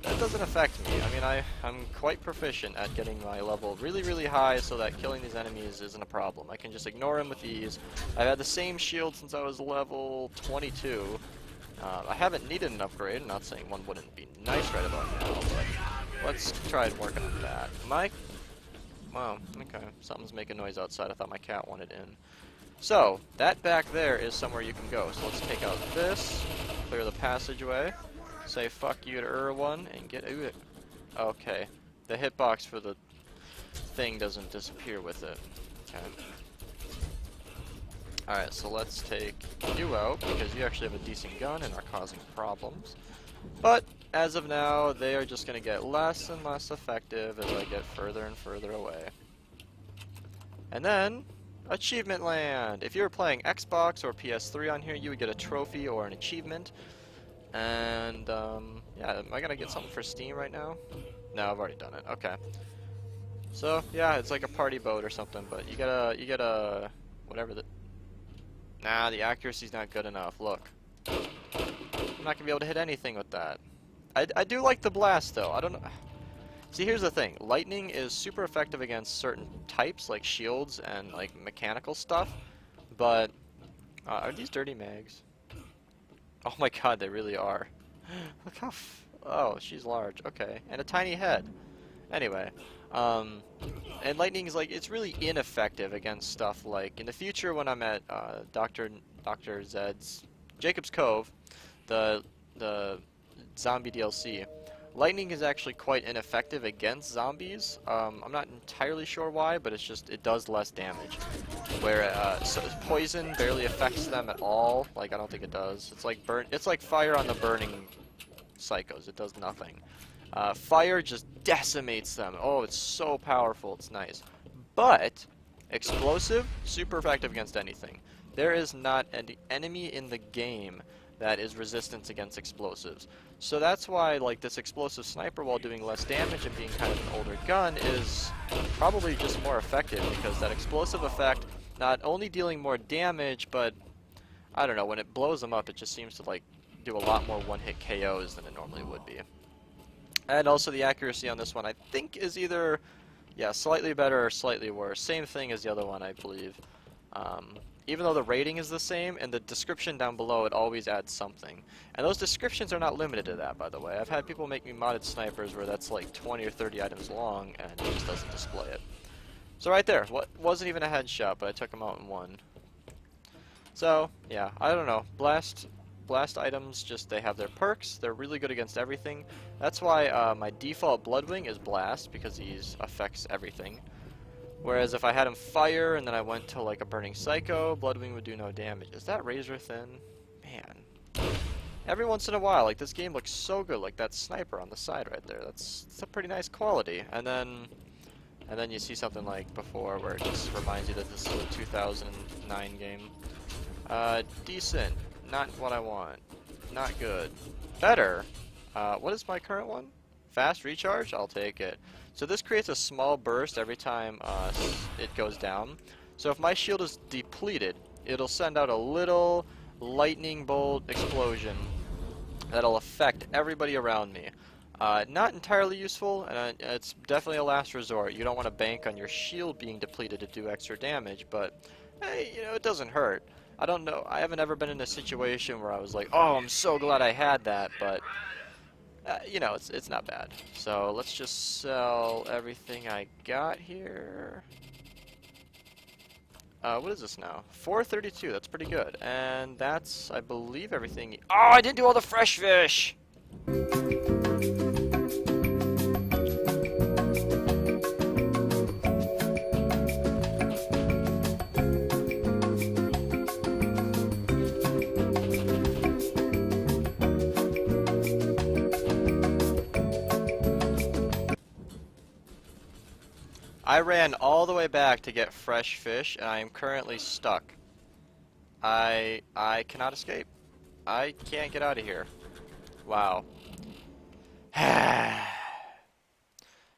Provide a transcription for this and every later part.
that doesn't affect me. I mean, I'm quite proficient at getting my level really, really high so that killing these enemies isn't a problem. I can just ignore them with ease. I've had the same shield since I was level 22. I haven't needed an upgrade. I'm not saying one wouldn't be nice right about now, but let's try and work on that. Wow, okay. Something's making noise outside. I thought my cat wanted in. So, that back there is somewhere you can go. So let's take out this, clear the passageway, say fuck you to Erwan, and get it. Okay. The hitbox for the thing doesn't disappear with it. Okay. Alright, so let's take you out, because you actually have a decent gun and are causing problems. But, as of now, they are just going to get less and less effective as I get further and further away. And then, Achievement Land! If you were playing Xbox or PS3 on here, you would get a trophy or an achievement. And, yeah, am I going to get something for Steam right now? No, I've already done it. Okay. So, yeah, it's like a party boat or something, but you get a, whatever the... Nah, the accuracy's not good enough. Look. I'm not going to be able to hit anything with that. I do like the blast, though. I don't know. See, here's the thing. Lightning is super effective against certain types, like shields and, like, mechanical stuff. But, are these dirty mags? Oh my god, they really are. Look how oh, she's large. Okay. And a tiny head. Anyway. And lightning is, like, it's really ineffective against stuff like, in the future when I'm at, Dr. Zed's Jacob's Cove, the zombie DLC, lightning is actually quite ineffective against zombies. I'm not entirely sure why, but it's just, it does less damage. Where, so poison barely affects them at all. Like, I don't think it does. It's like fire on the burning psychos. It does nothing. Fire just decimates them. Oh, it's so powerful. It's nice. But, explosive, super effective against anything. There is not an enemy in the game that is resistant against explosives. So that's why, like, this explosive sniper, while doing less damage and being kind of an older gun, is probably just more effective, because that explosive effect, not only dealing more damage, but, I don't know, when it blows them up, it just seems to, like, do a lot more one-hit KOs than it normally would be. And also the accuracy on this one, I think, is either, yeah, slightly better or slightly worse. Same thing as the other one, I believe. Even though the rating is the same, in the description down below it always adds something. And those descriptions are not limited to that, by the way. I've had people make me modded snipers where that's like 20 or 30 items long, and it just doesn't display it. So right there, what wasn't even a headshot, but I took him out in one. So, yeah, I don't know. Blast items, just, they have their perks. They're really good against everything. That's why my default Bloodwing is Blast, because he affects everything. Whereas if I had him fire and then I went to like a burning psycho, Bloodwing would do no damage. Is that razor thin? Man. Every once in a while, like, this game looks so good, like that sniper on the side right there. That's a pretty nice quality. And then you see something like before where it just reminds you that this is a 2009 game. Decent. Not what I want. Not good. Better. What is my current one? Fast recharge? I'll take it. So this creates a small burst every time it goes down. So if my shield is depleted, it'll send out a little lightning bolt explosion that'll affect everybody around me. Not entirely useful, and it's definitely a last resort. You don't want to bank on your shield being depleted to do extra damage, but hey, you know, it doesn't hurt. I don't know. I haven't ever been in a situation where I was like, oh, I'm so glad I had that, but you know, it's not bad. So let's just sell everything I got here. What is this now? 432. That's pretty good. And that's, I believe, everything. Oh, I didn't do all the fresh fish! I ran all the way back to get fresh fish, and I am currently stuck. I cannot escape. I can't get out of here. Wow.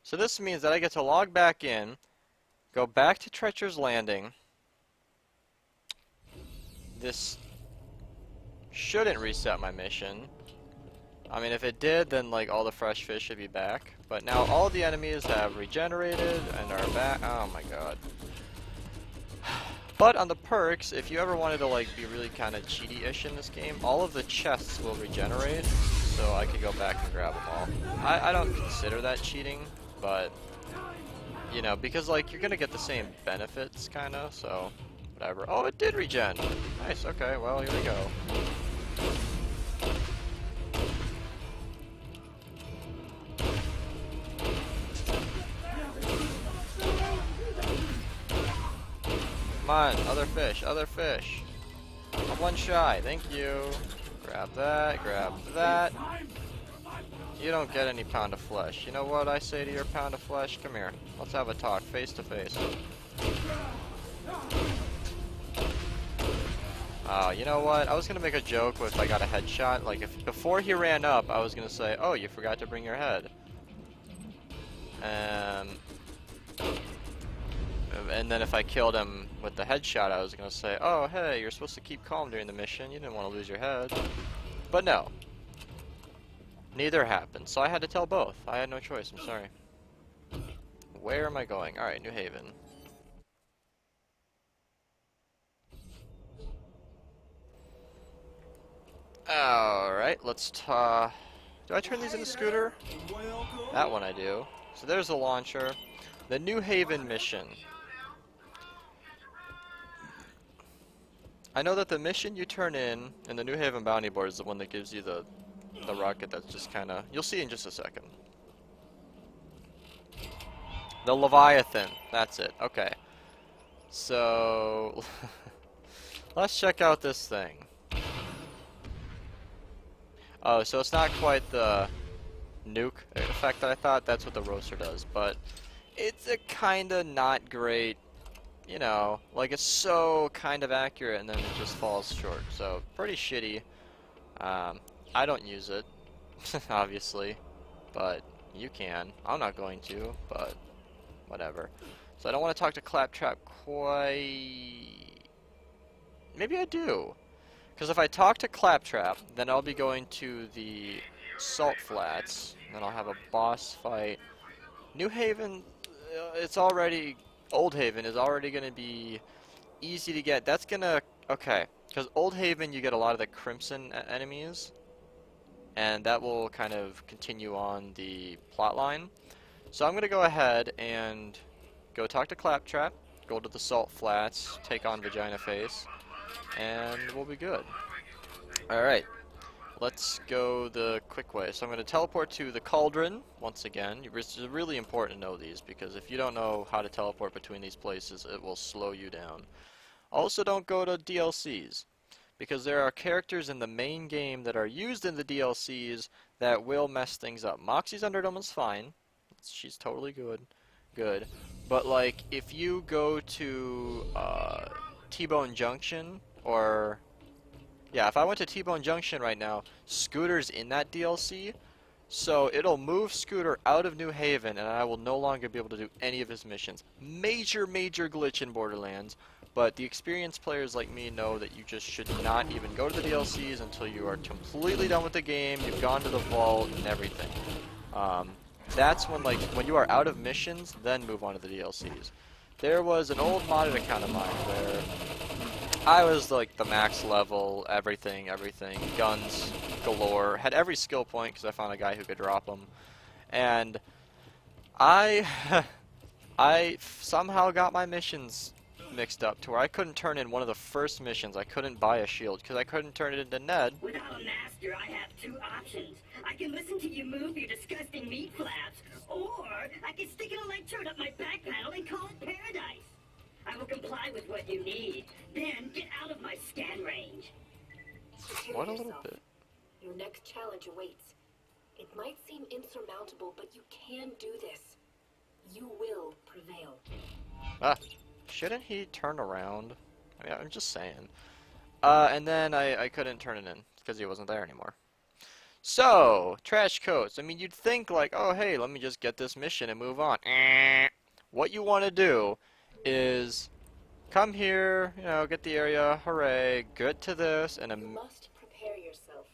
So this means that I get to log back in, go back to Treacher's Landing. This shouldn't reset my mission. I mean, if it did, then like all the fresh fish should be back. But now all the enemies have regenerated and are back. Oh my god. But on the perks, if you ever wanted to like be really kind of cheaty-ish in this game, all of the chests will regenerate, so I could go back and grab them all. I don't consider that cheating, but you know, because like you're gonna get the same benefits kind of, so whatever. Oh, it did regen. Nice. Okay, well here we go. Come on, other fish, other fish. I'm one shy, thank you. Grab that, grab that. You don't get any pound of flesh. You know what I say to your pound of flesh? Come here. Let's have a talk, face to face. You know what? I was gonna make a joke if I got a headshot. Like, if before he ran up, I was gonna say, oh, you forgot to bring your head. And then if I killed him with the headshot, I was gonna say, oh, hey, you're supposed to keep calm during the mission. You didn't want to lose your head. But no. Neither happened, so I had to tell both. I had no choice, I'm sorry. Where am I going? Alright, New Haven. Alright, let's do I turn these into scooter? That one I do. So there's the launcher. The New Haven mission. I know that the mission you turn in the New Haven bounty board is the one that gives you the rocket that's just kinda, you'll see in just a second. The Leviathan, that's it, okay. So, let's check out this thing. Oh, so it's not quite the nuke effect that I thought, that's what the roaster does, but it's a kinda not great, you know, like it's so kind of accurate and then it just falls short, so pretty shitty. I don't use it, obviously, but you can. I'm not going to, but whatever. So I don't want to talk to Claptrap quite... Maybe I do. Because if I talk to Claptrap, then I'll be going to the Salt Flats, then I'll have a boss fight. New Haven, it's already... Old Haven is already going to be easy to get. That's going to... Okay, because Old Haven you get a lot of the Crimson enemies, and that will kind of continue on the plot line. So I'm going to go ahead and go talk to Claptrap, go to the Salt Flats, take on Vagina Face, and we'll be good. Alright, let's go the quick way. So I'm going to teleport to the Cauldron once again. It's really important to know these, because if you don't know how to teleport between these places, it will slow you down. Also, don't go to DLCs, because there are characters in the main game that are used in the DLCs that will mess things up. Moxie's Underdome is fine. She's totally good. But like, if you go to T-Bone Junction, or... Yeah, if I went to T-Bone Junction right now, Scooter's in that DLC, so it'll move Scooter out of New Haven, and I will no longer be able to do any of his missions. Major glitch in Borderlands. But the experienced players like me know that you just should not even go to the DLCs until you are completely done with the game, you've gone to the vault and everything. That's when, like, when you are out of missions, then move on to the DLCs. There was an old modded account of mine where I was like the max level, everything, guns galore, had every skill point because I found a guy who could drop them, and I somehow got my missions mixed up to where I couldn't turn in one of the first missions. I couldn't buy a shield because I couldn't turn it into Ned. Without a master, I have two options. I can listen to you move your disgusting meat flaps, or I can stick an electrode up my back panel and call it paradise. I will comply with what you need, then get out of my scan range. What a little bit. Your next challenge awaits. It might seem insurmountable, but you can do this. You will prevail. Shouldn't he turn around? I mean, I'm just saying. And then I couldn't turn it in because he wasn't there anymore. So, trash coats. I mean, you'd think like, oh hey, let me just get this mission and move on. What you want to do is come here, you know, get the area, hooray, get to this, and You must prepare yourself.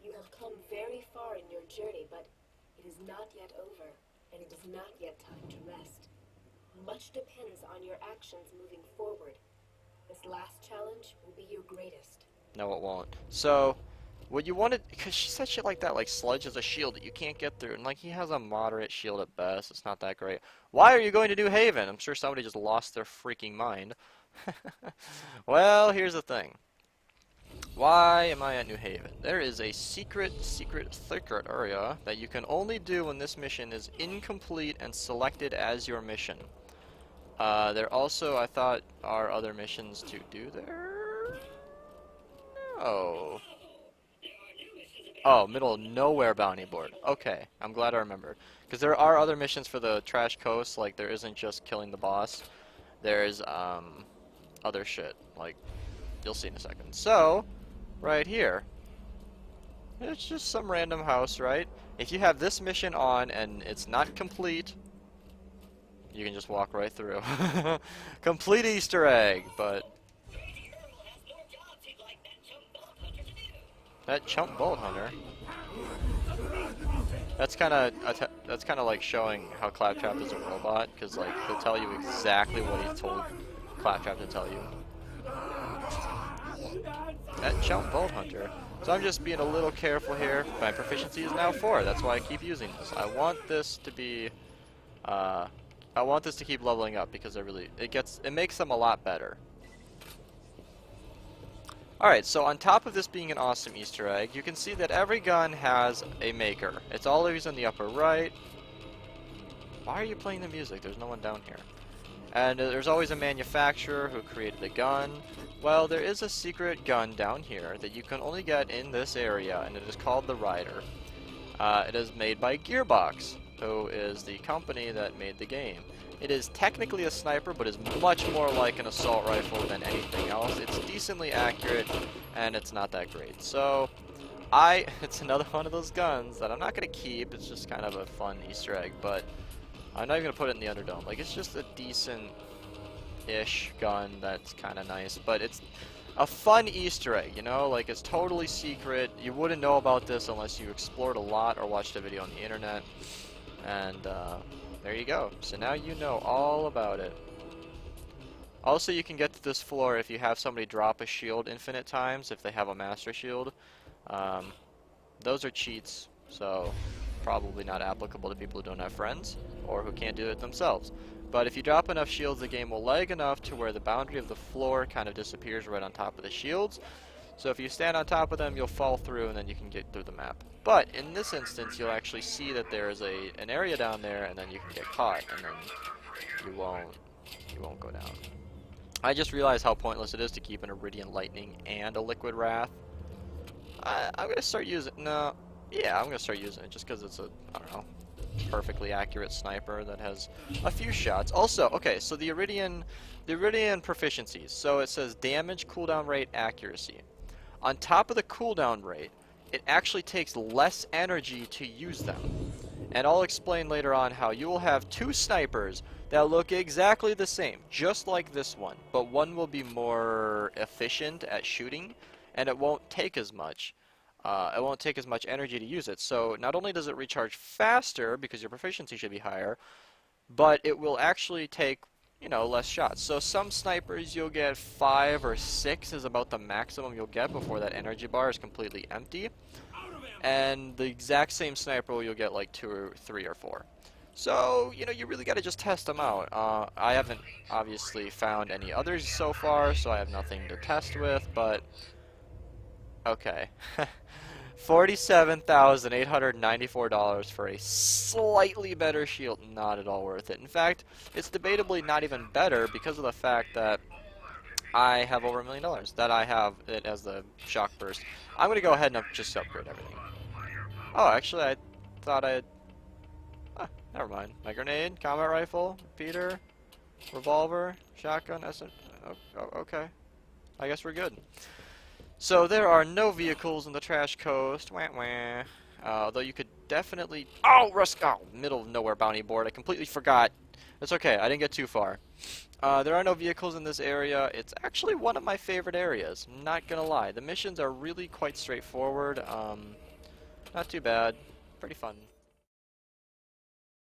You have come very far journey, but it is not yet over, and it is not yet time to rest. Much depends on your actions moving forward. This last challenge will be your greatest. No, it won't. So, what you wanted, because she said shit like that, like Sludge is a shield that you can't get through, and like he has a moderate shield at best. It's not that great. Why are you going to New Haven? I'm sure somebody just lost their freaking mind. Well, here's the thing. Why am I at New Haven? There is a secret area that you can only do when this mission is incomplete and selected as your mission. There also, I thought, are other missions to do there? No. Oh, middle of nowhere bounty board. Okay, I'm glad I remembered. Because there are other missions for the Trash Coast, like there isn't just killing the boss. There's, other shit, like, you'll see in a second. So, right here, it's just some random house, right? If you have this mission on and it's not complete, you can just walk right through. Complete Easter egg, but that chump bolt hunter. That's kind of like showing how Claptrap is a robot, because like he'll tell you exactly what he told Claptrap to tell you. That chump bolt hunter. So I'm just being a little careful here. My proficiency is now 4. That's why I keep using this. I want this to be, I want this to keep leveling up because it makes them a lot better. Alright, so on top of this being an awesome Easter egg, you can see that every gun has a maker. It's always in the upper right. Why are you playing the music? There's no one down here. And there's always a manufacturer who created a gun. Well, there is a secret gun down here that you can only get in this area, and it is called the Rider. It is made by Gearbox, who is the company that made the game. It is technically a sniper, but is much more like an assault rifle than anything else. It's decently accurate, and it's not that great. So, it's another one of those guns that I'm not going to keep. It's just kind of a fun Easter egg, but I'm not even going to put it in the Underdome. Like, it's just a decent-ish gun that's kind of nice, but it's a fun Easter egg, you know? Like, it's totally secret. You wouldn't know about this unless you explored a lot or watched a video on the internet, and, there you go. So now you know all about it. Also, you can get to this floor if you have somebody drop a shield infinite times, if they have a master shield. Those are cheats, so probably not applicable to people who don't have friends, or who can't do it themselves. But if you drop enough shields, the game will lag enough to where the boundary of the floor kind of disappears right on top of the shields. So if you stand on top of them, you'll fall through, and then you can get through the map. But in this instance, you'll actually see that there is an area down there, and then you can get caught, and then you won't go down. I just realized how pointless it is to keep an Iridian Lightning and a Liquid Wrath. I'm gonna start using. No, yeah, I'm gonna start using it just because it's a, I don't know, perfectly accurate sniper that has a few shots. Also, okay, so the Iridian proficiencies. So it says damage, cooldown rate, accuracy. On top of the cooldown rate, it actually takes less energy to use them. And I'll explain later on how you will have 2 snipers that look exactly the same, just like this one, but one will be more efficient at shooting, and it won't take as much. It won't take as much energy to use it. So not only does it recharge faster, because your proficiency should be higher, but it will actually take, you know, less shots. So some snipers you'll get 5 or 6 is about the maximum you'll get before that energy bar is completely empty. And the exact same sniper you'll get like 2 or 3 or 4. So, you know, you really got to just test them out. I haven't obviously found any others so far, so I have nothing to test with, but okay. $47,894 for a slightly better shield. Not at all worth it. In fact, it's debatably not even better because of the fact that I have over $1 million. That I have it as the shock burst. I'm going to go ahead and just upgrade everything. Oh, actually, I thought I had... never mind. My grenade, combat rifle, repeater, revolver, shotgun, okay. I guess we're good. So there are no vehicles in the Trash Coast. Wah wah. Though you could definitely... Oh, middle of nowhere bounty board. I completely forgot. It's okay. I didn't get too far. There are no vehicles in this area. It's actually one of my favorite areas. I'm not gonna lie. The missions are really quite straightforward. Not too bad. pretty fun.